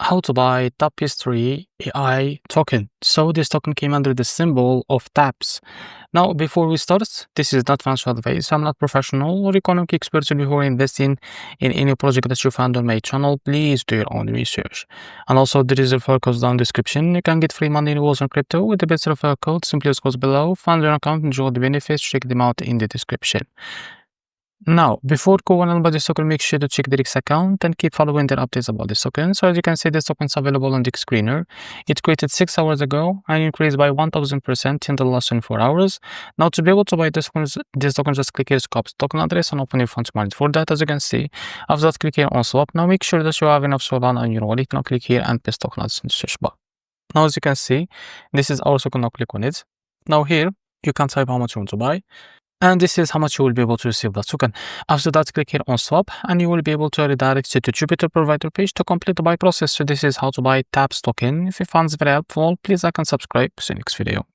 how to buy Tapestry AI token. So this token came under the symbol of TAPS. Now, before we start, this is not financial advice. I'm not professional or economic expert. So before investing in any project that you found on my channel, please do your own research. And also, there is a referral code down in the description. You can get free money in rewards on crypto with the best referral code. Simply use codes below. Find your account, enjoy the benefits. Check them out in the description. Now, before going on about this token, make sure to check the REFERRAL account and keep following their updates about this token. So as you can see, this token is available on the screener. It created 6 hours ago and increased by 1000% in the last 24 hours. Now, to be able to buy this token, just click here to copy token address and open your funds wallet. For that, as you can see, after that, click here on swap. Now, make sure that you have enough Solana on your wallet. Now, click here and paste token address in the search bar. Now, as you can see, this is our token. Now, click on it. Now, here, you can type how much you want to buy. And this is how much you will be able to receive that token. After that, click here on swap and you will be able to redirect you to Jupiter provider page to complete the buy process. So this is how to buy TAPS token. If you found this very helpful, please like and subscribe. See you next video.